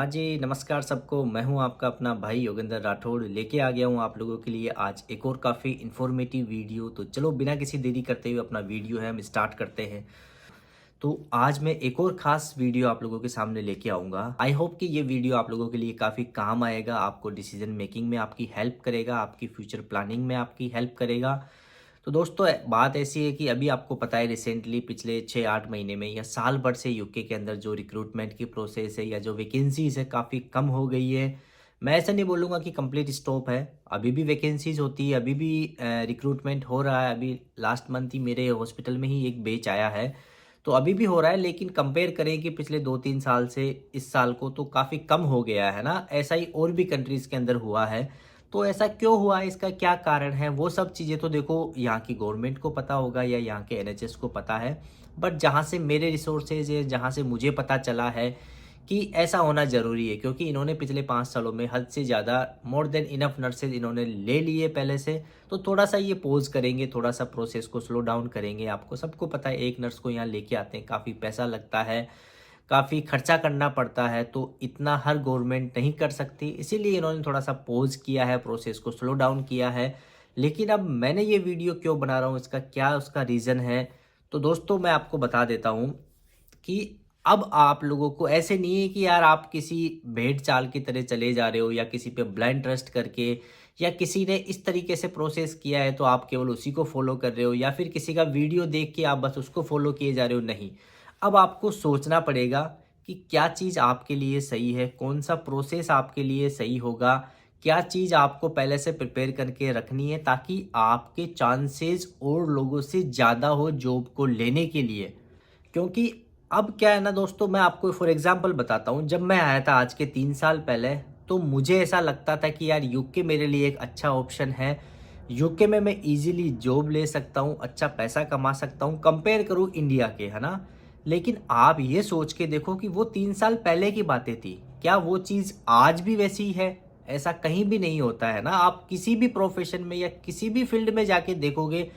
हाँ जी, नमस्कार सबको। मैं हूँ आपका अपना भाई योगेंद्र राठौड़, लेके आ गया हूँ आप लोगों के लिए आज एक और काफ़ी इन्फॉर्मेटिव वीडियो। तो चलो बिना किसी देरी करते हुए अपना वीडियो है हम स्टार्ट करते हैं। तो आज मैं एक और ख़ास वीडियो आप लोगों के सामने लेके आऊँगा। आई होप कि ये वीडियो आप लोगों के लिए काफ़ी काम आएगा, आपको डिसीज़न मेकिंग में आपकी हेल्प करेगा, आपकी फ्यूचर प्लानिंग में आपकी हेल्प करेगा। तो दोस्तों बात ऐसी है कि अभी आपको पता है रिसेंटली पिछले 6-8 महीने में या साल भर से यूके के अंदर जो रिक्रूटमेंट की प्रोसेस है या जो वैकेंसीज़ है काफ़ी कम हो गई है। मैं ऐसा नहीं बोलूँगा कि कंप्लीट स्टॉप है, अभी भी वैकेंसीज़ होती है, अभी भी रिक्रूटमेंट हो रहा है। अभी लास्ट मंथ ही मेरे हॉस्पिटल में ही एक बैच आया है, तो अभी भी हो रहा है। लेकिन कंपेयर करें कि पिछले 2-3 साल से इस साल को तो काफ़ी कम हो गया है ना, ऐसा ही और भी कंट्रीज़ के अंदर हुआ है। तो ऐसा क्यों हुआ है, इसका क्या कारण है, वो सब चीज़ें तो देखो यहाँ की गवर्नमेंट को पता होगा या यहाँ के एनएचएस को पता है। बट जहाँ से मेरे रिसोर्सेज है, जहाँ से मुझे पता चला है कि ऐसा होना ज़रूरी है, क्योंकि इन्होंने पिछले 5 सालों में हद से ज़्यादा मोर देन इनफ नर्सेज इन्होंने ले लिए पहले से। तो थोड़ा सा ये पोज करेंगे, थोड़ा सा प्रोसेस को स्लो डाउन करेंगे। आपको सबको पता है एक नर्स को यहाँ लेके आते हैं काफ़ी पैसा लगता है, काफ़ी खर्चा करना पड़ता है, तो इतना हर गवर्नमेंट नहीं कर सकती। इसीलिए इन्होंने थोड़ा सा पॉज़ किया है, प्रोसेस को स्लो डाउन किया है। लेकिन अब मैंने ये वीडियो क्यों बना रहा हूँ, इसका क्या उसका रीज़न है, तो दोस्तों मैं आपको बता देता हूँ कि अब आप लोगों को ऐसे नहीं है कि यार आप किसी भेड़ चाल की तरह चले जा रहे हो या किसी पे ब्लाइंड ट्रस्ट करके, या किसी ने इस तरीके से प्रोसेस किया है तो आप केवल उसी को फॉलो कर रहे हो, या फिर किसी का वीडियो देख के आप बस उसको फॉलो किए जा रहे हो। नहीं, अब आपको सोचना पड़ेगा कि क्या चीज़ आपके लिए सही है, कौन सा प्रोसेस आपके लिए सही होगा, क्या चीज़ आपको पहले से प्रिपेयर करके रखनी है ताकि आपके चांसेस और लोगों से ज़्यादा हो जॉब को लेने के लिए। क्योंकि अब क्या है ना दोस्तों, मैं आपको फॉर एग्जांपल बताता हूँ। जब मैं आया था आज के 3 साल पहले, तो मुझे ऐसा लगता था कि यार यूके मेरे लिए एक अच्छा ऑप्शन है। यूके में मैं इजीली जॉब ले सकता हूँ, अच्छा पैसा कमा सकता हूँ, कंपेयर करूँ इंडिया के, है ना। लेकिन आप ये सोच के देखो कि वो 3 साल पहले की बातें थी, क्या वो चीज़ आज भी वैसी है? ऐसा कहीं भी नहीं होता है ना। आप किसी भी प्रोफेशन में या किसी भी फील्ड में जाके देखोगे,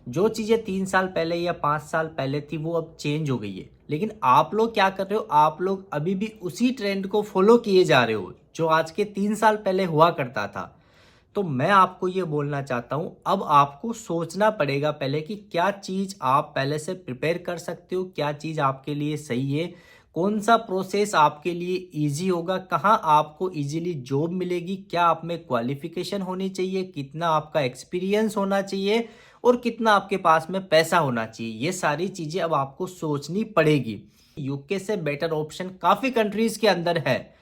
जो चीज़ें 3 साल पहले या 5 साल पहले थी वो अब चेंज हो गई है। लेकिन आप लोग क्या कर रहे हो, आप लोग अभी भी उसी ट्रेंड को फॉलो किए जा रहे हो जो आज के 3 साल पहले हुआ करता था। तो मैं आपको ये बोलना चाहता हूँ, अब आपको सोचना पड़ेगा पहले कि क्या चीज़ आप पहले से प्रिपेयर कर सकते हो, क्या चीज़ आपके लिए सही है, कौन सा प्रोसेस आपके लिए इजी होगा, कहाँ आपको इजीली जॉब मिलेगी, क्या आप में क्वालिफिकेशन होनी चाहिए, कितना आपका एक्सपीरियंस होना चाहिए और कितना आपके पास में पैसा होना चाहिए। ये सारी चीज़ें अब आपको सोचनी पड़ेगी। यूके से बेटर ऑप्शन काफ़ी कंट्रीज़ के अंदर है।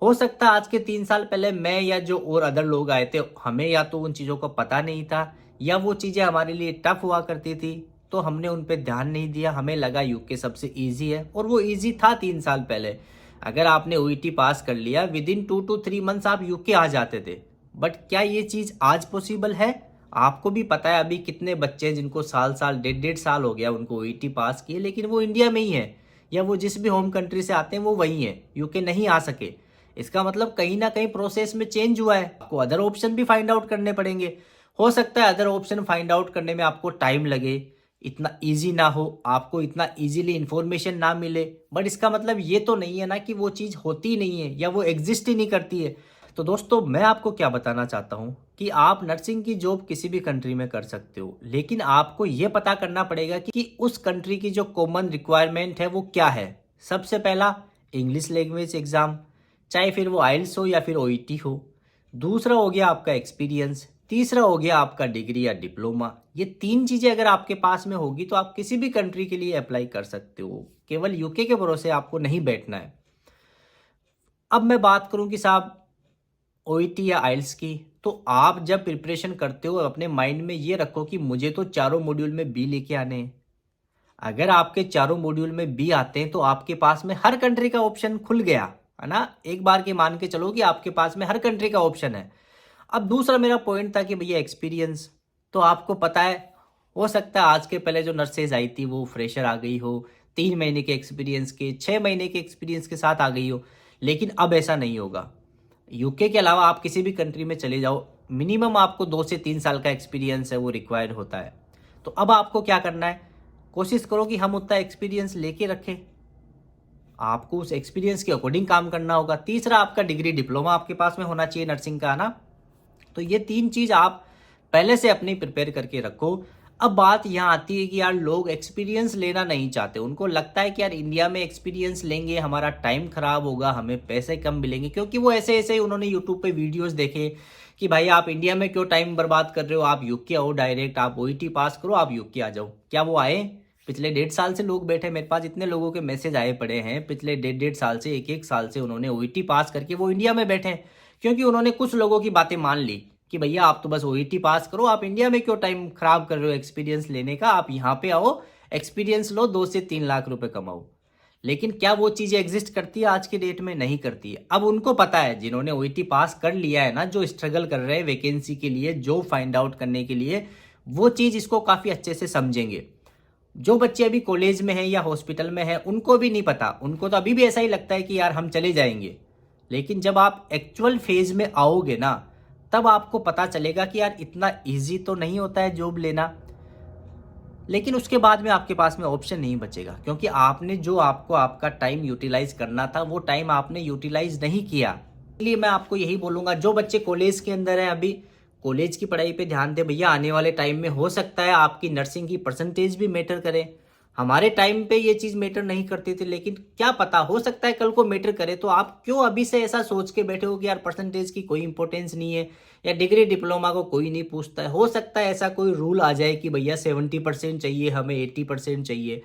हो सकता है आज के 3 साल पहले मैं या जो और अदर लोग आए थे, हमें या तो उन चीज़ों का पता नहीं था, या वो चीज़ें हमारे लिए टफ हुआ करती थी, तो हमने उन पे ध्यान नहीं दिया। हमें लगा यूके सबसे इजी है, और वो इजी था 3 साल पहले। अगर आपने ओईटी पास कर लिया, विद इन 2 to 3 मंथ्स आप यूके आ जाते थे। बट क्या ये चीज़ आज पॉसिबल है? आपको भी पता है अभी कितने बच्चे हैं जिनको साल साल 1.5 1.5 साल हो गया उनको ओईटी पास किए, लेकिन वो इंडिया में ही है, या वो जिस भी होम कंट्री से आते हैं वो वही है, यूके नहीं आ सके। इसका मतलब कहीं ना कहीं प्रोसेस में चेंज हुआ है। आपको अदर ऑप्शन भी फाइंड आउट करने पड़ेंगे। हो सकता है अदर ऑप्शन फाइंड आउट करने में आपको टाइम लगे, इतना इजी ना हो, आपको इतना इजीली इंफॉर्मेशन ना मिले। बट इसका मतलब ये तो नहीं है ना कि वो चीज़ होती नहीं है या वो एग्जिस्ट ही नहीं करती है। तो दोस्तों मैं आपको क्या बताना चाहता हूँ कि आप नर्सिंग की जॉब किसी भी कंट्री में कर सकते हो, लेकिन आपको ये पता करना पड़ेगा कि उस कंट्री की जो कॉमन रिक्वायरमेंट है वो क्या है। सबसे पहला, इंग्लिश लैंग्वेज एग्जाम, चाहे फिर वो आइल्स हो या फिर ओईटी हो। दूसरा हो गया आपका एक्सपीरियंस। तीसरा हो गया आपका डिग्री या डिप्लोमा। ये तीन चीज़ें अगर आपके पास में होगी तो आप किसी भी कंट्री के लिए अप्लाई कर सकते हो। केवल यूके के भरोसे आपको नहीं बैठना है। अब मैं बात करूं कि साहब ओईटी या आइल्स की, तो आप जब प्रिपरेशन करते हो अपने माइंड में ये रखो कि मुझे तो चारों मॉड्यूल में बी लेके आने हैं। अगर आपके चारों मॉड्यूल में बी आते हैं तो आपके पास में हर कंट्री का ऑप्शन खुल गया, है ना। एक बार के मान के चलो कि आपके पास में हर कंट्री का ऑप्शन है। अब दूसरा मेरा पॉइंट था कि भैया एक्सपीरियंस, तो आपको पता है, हो सकता है आज के पहले जो नर्सेज आई थी वो फ्रेशर आ गई हो, 3 महीने के एक्सपीरियंस के, 6 महीने के एक्सपीरियंस के साथ आ गई हो। लेकिन अब ऐसा नहीं होगा। यूके के अलावा आप किसी भी कंट्री में चले जाओ, मिनिमम आपको 2 से 3 साल का एक्सपीरियंस है वो रिक्वायर्ड होता है। तो अब आपको क्या करना है, कोशिश करो कि हम उतना एक्सपीरियंस लेके रखें। आपको उस एक्सपीरियंस के अकॉर्डिंग काम करना होगा। तीसरा, आपका डिग्री डिप्लोमा आपके पास में होना चाहिए नर्सिंग का, ना। तो ये 3 चीज़ आप पहले से अपनी प्रिपेयर करके रखो। अब बात यहाँ आती है कि यार लोग एक्सपीरियंस लेना नहीं चाहते, उनको लगता है कि यार इंडिया में एक्सपीरियंस लेंगे हमारा टाइम खराब होगा, हमें पैसे कम मिलेंगे, क्योंकि वो ऐसे ऐसे उन्होंने यूट्यूब पे वीडियोस देखे कि भाई आप इंडिया में क्यों टाइम बर्बाद कर रहे हो, आप यूके आओ डायरेक्ट, आप ओईटी पास करो, आप यूके आ जाओ। क्या वो आए? पिछले 1.5 साल से लोग बैठे, मेरे पास इतने लोगों के मैसेज आए पड़े हैं, पिछले 1.5 साल से, 1 साल से उन्होंने ओईटी पास करके वो इंडिया में बैठे हैं, क्योंकि उन्होंने कुछ लोगों की बातें मान ली कि भैया आप तो बस ओईटी पास करो, आप इंडिया में क्यों टाइम खराब कर रहे हो एक्सपीरियंस लेने का, आप यहाँ पे आओ, एक्सपीरियंस लो, 2 से 3 लाख रुपए कमाओ। लेकिन क्या वो चीज़ें एग्जिस्ट करती है आज के डेट में? नहीं करती है। अब उनको पता है, जिन्होंने ओईटी पास कर लिया है ना, जो स्ट्रगल कर रहे हैं वैकेंसी के लिए, जो फाइंड आउट करने के लिए, वो चीज़ इसको काफ़ी अच्छे से समझेंगे। जो बच्चे अभी कॉलेज में हैं या हॉस्पिटल में हैं, उनको भी नहीं पता, उनको तो अभी भी ऐसा ही लगता है कि यार हम चले जाएंगे। लेकिन जब आप एक्चुअल फेज में आओगे ना, तब आपको पता चलेगा कि यार इतना इजी तो नहीं होता है जॉब लेना। लेकिन उसके बाद में आपके पास में ऑप्शन नहीं बचेगा, क्योंकि आपने जो आपको आपका टाइम यूटिलाइज करना था, वो टाइम आपने यूटिलाइज नहीं किया। इसलिए मैं आपको यही बोलूँगा, जो बच्चे कॉलेज के अंदर हैं अभी, कॉलेज की पढ़ाई पे ध्यान दें भैया। आने वाले टाइम में हो सकता है आपकी नर्सिंग की परसेंटेज भी मैटर करे। हमारे टाइम पे ये चीज़ मैटर नहीं करती थी, लेकिन क्या पता, हो सकता है कल को मैटर करे। तो आप क्यों अभी से ऐसा सोच के बैठे हो कि यार परसेंटेज की कोई इंपॉर्टेंस नहीं है, या डिग्री डिप्लोमा को कोई नहीं पूछता है। हो सकता है ऐसा कोई रूल आ जाए कि भैया 70% चाहिए, हमें 80% चाहिए।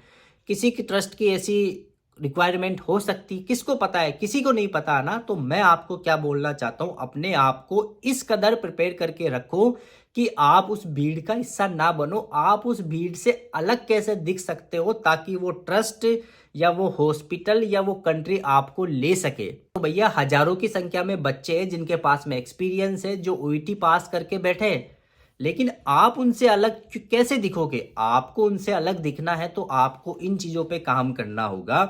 किसी की ट्रस्ट की ऐसी रिक्वायरमेंट हो सकती, किसको पता है? किसी को नहीं पता ना। तो मैं आपको क्या बोलना चाहता हूँ, अपने आप को इस कदर प्रिपेयर करके रखो कि आप उस भीड़ का हिस्सा ना बनो। आप उस भीड़ से अलग कैसे दिख सकते हो, ताकि वो ट्रस्ट या वो हॉस्पिटल या वो कंट्री आपको ले सके। तो भैया हजारों की संख्या में बच्चे हैं जिनके पास में एक्सपीरियंस है, जो ओईटी पास करके बैठे हैं, लेकिन आप उनसे अलग कैसे दिखोगे? आपको उनसे अलग दिखना है तो आपको इन चीज़ों पे काम करना होगा।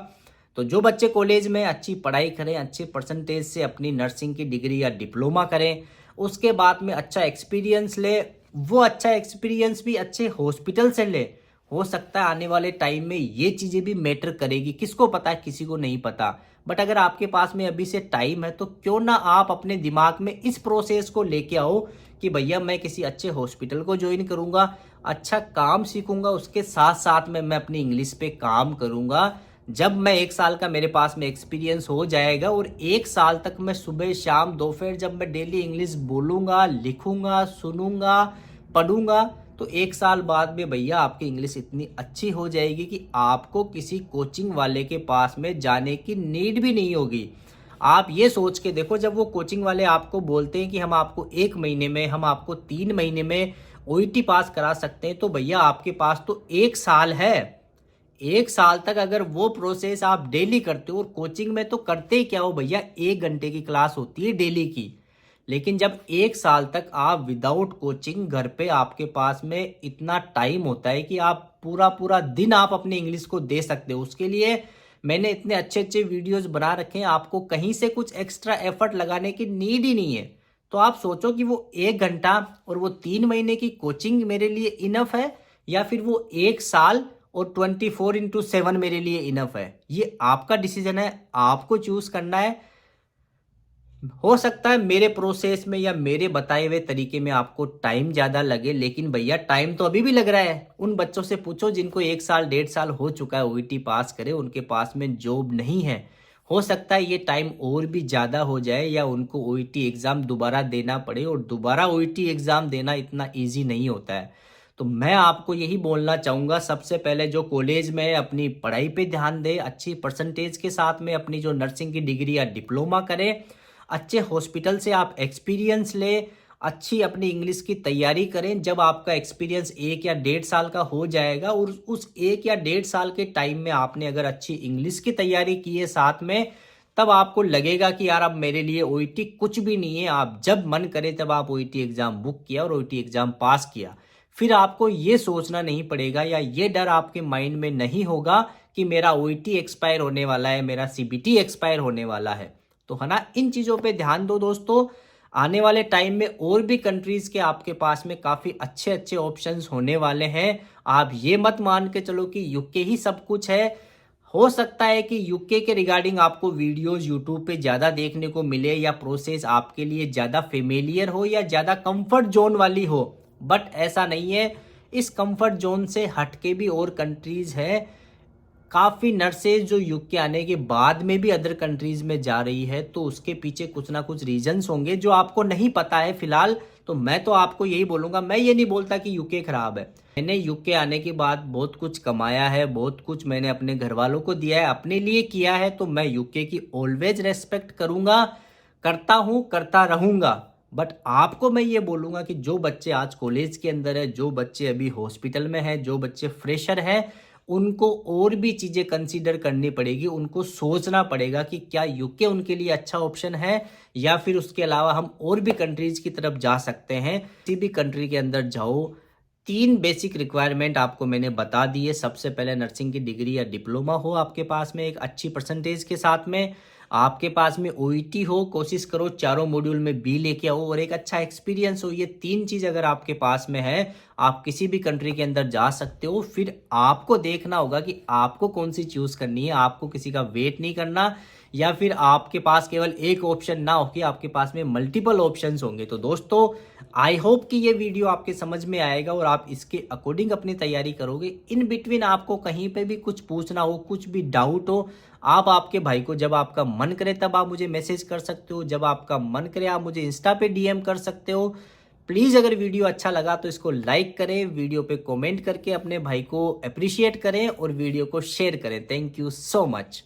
तो जो बच्चे कॉलेज में अच्छी पढ़ाई करें, अच्छे परसेंटेज से अपनी नर्सिंग की डिग्री या डिप्लोमा करें, उसके बाद में अच्छा एक्सपीरियंस ले, वो अच्छा एक्सपीरियंस भी अच्छे हॉस्पिटल से ले। हो सकता है आने वाले टाइम में ये चीज़ें भी मैटर करेगी, किसको पता है, किसी को नहीं पता। बट अगर आपके पास में अभी से टाइम है, तो क्यों ना आप अपने दिमाग में इस प्रोसेस को लेके आओ कि भैया मैं किसी अच्छे हॉस्पिटल को ज्वाइन करूंगा, अच्छा काम सीखूंगा, उसके साथ साथ में मैं अपनी इंग्लिश पे काम करूंगा। जब मैं 1 साल का मेरे पास में एक्सपीरियंस हो जाएगा, और 1 साल तक मैं सुबह शाम दोपहर जब मैं डेली इंग्लिश बोलूँगा, लिखूँगा, सुनूँगा, पढ़ूँगा, तो 1 साल बाद में भैया आपकी इंग्लिश इतनी अच्छी हो जाएगी कि आपको किसी कोचिंग वाले के पास में जाने की नीड भी नहीं होगी। आप ये सोच के देखो, जब वो कोचिंग वाले आपको बोलते हैं कि हम आपको 1 महीने में, हम आपको 3 महीने में ओईटी पास करा सकते हैं, तो भैया आपके पास तो 1 साल है। 1 साल तक अगर वो प्रोसेस आप डेली करते हो, और कोचिंग में तो करते ही क्या हो भैया, 1 घंटे की क्लास होती है डेली की। लेकिन जब 1 साल तक आप विदाउट कोचिंग घर पे आपके पास में इतना टाइम होता है कि आप पूरा पूरा दिन आप अपनी इंग्लिश को दे सकते हो। उसके लिए मैंने इतने अच्छे अच्छे वीडियोस बना रखे हैं, आपको कहीं से कुछ एक्स्ट्रा एफर्ट लगाने की नीड ही नहीं है। तो आप सोचो कि वो 1 घंटा और वो 3 महीने की कोचिंग मेरे लिए इनफ है, या फिर वो 1 साल और 24/7 मेरे लिए इनफ है। ये आपका डिसीजन है, आपको चूज करना है। हो सकता है मेरे प्रोसेस में या मेरे बताए हुए तरीके में आपको टाइम ज़्यादा लगे, लेकिन भैया टाइम तो अभी भी लग रहा है। उन बच्चों से पूछो जिनको 1 साल 1.5 साल हो चुका है ओईटी पास करे, उनके पास में जॉब नहीं है। हो सकता है ये टाइम और भी ज़्यादा हो जाए, या उनको ओईटी एग्ज़ाम दोबारा देना पड़े, और दोबारा ओईटी एग्ज़ाम देना इतना ईजी नहीं होता है। तो मैं आपको यही बोलना चाहूँगा, सबसे पहले जो कॉलेज में अपनी पढ़ाई पे ध्यान दे, अच्छी परसेंटेज के साथ में अपनी जो नर्सिंग की डिग्री या डिप्लोमा करें, अच्छे हॉस्पिटल से आप एक्सपीरियंस ले, अच्छी अपनी इंग्लिश की तैयारी करें। जब आपका एक्सपीरियंस 1 या 1.5 साल का हो जाएगा, और उस 1 या 1.5 साल के टाइम में आपने अगर अच्छी इंग्लिश की तैयारी की है साथ में, तब आपको लगेगा कि यार अब मेरे लिए ओईटी कुछ भी नहीं है। आप जब मन करे तब आप ओईटी एग्ज़ाम बुक किया और ओईटी एग्ज़ाम पास किया। फिर आपको ये सोचना नहीं पड़ेगा, या ये डर आपके माइंड में नहीं होगा कि मेरा ओईटी एक्सपायर होने वाला है, मेरा सीबीटी एक्सपायर होने वाला है। तो है ना, इन चीज़ों पे ध्यान दो दोस्तों। आने वाले टाइम में और भी कंट्रीज़ के आपके पास में काफ़ी अच्छे अच्छे ऑप्शंस होने वाले हैं। आप ये मत मान के चलो कि यूके ही सब कुछ है। हो सकता है कि यूके के रिगार्डिंग आपको वीडियोस यूट्यूब पे ज़्यादा देखने को मिले या प्रोसेस आपके लिए ज़्यादा फेमिलियर हो या ज़्यादा कंफर्ट जोन वाली हो, बट ऐसा नहीं है। इस कंफर्ट जोन से हटके भी और कंट्रीज़ है। काफ़ी नर्सेज जो यूके आने के बाद में भी अदर कंट्रीज़ में जा रही है, तो उसके पीछे कुछ ना कुछ रीजंस होंगे जो आपको नहीं पता है फिलहाल। तो मैं तो आपको यही बोलूँगा, मैं ये नहीं बोलता कि यूके ख़राब है। मैंने यूके आने के बाद बहुत कुछ कमाया है, बहुत कुछ मैंने अपने घर वालों को दिया है, अपने लिए किया है, तो मैं यूके की ऑलवेज रेस्पेक्ट करूँगा, करता हूँ, करता रहूँगा। बट आपको मैं ये बोलूँगा कि जो बच्चे आज कॉलेज के अंदर है, जो बच्चे अभी हॉस्पिटल में हैं, जो बच्चे फ्रेशर हैं, उनको और भी चीज़ें कंसीडर करनी पड़ेगी। उनको सोचना पड़ेगा कि क्या यूके उनके लिए अच्छा ऑप्शन है या फिर उसके अलावा हम और भी कंट्रीज़ की तरफ जा सकते हैं। किसी भी कंट्री के अंदर जाओ, 3 बेसिक रिक्वायरमेंट आपको मैंने बता दी है। सबसे पहले नर्सिंग की डिग्री या डिप्लोमा हो आपके पास में एक अच्छी परसेंटेज के साथ में, आपके पास में ओईटी हो, कोशिश करो चारों मॉड्यूल में बी लेके आओ, और एक अच्छा एक्सपीरियंस हो। ये 3 चीज़ अगर आपके पास में है, आप किसी भी कंट्री के अंदर जा सकते हो। फिर आपको देखना होगा कि आपको कौन सी चूज़ करनी है। आपको किसी का वेट नहीं करना, या फिर आपके पास केवल एक ऑप्शन ना हो कि आपके पास में मल्टीपल ऑप्शंस होंगे। तो दोस्तों, आई होप कि ये वीडियो आपके समझ में आएगा और आप इसके अकॉर्डिंग अपनी तैयारी करोगे। इन बिटवीन आपको कहीं पे भी कुछ पूछना हो, कुछ भी डाउट हो, आप आपके भाई को जब आपका मन करे तब आप मुझे मैसेज कर सकते हो, जब आपका मन करे आप मुझे इंस्टा पे डीएम कर सकते हो। प्लीज़ अगर वीडियो अच्छा लगा तो इसको लाइक करें, वीडियो पे कमेंट करके अपने भाई को अप्रिशिएट करें और वीडियो को शेयर करें। Thank you so much.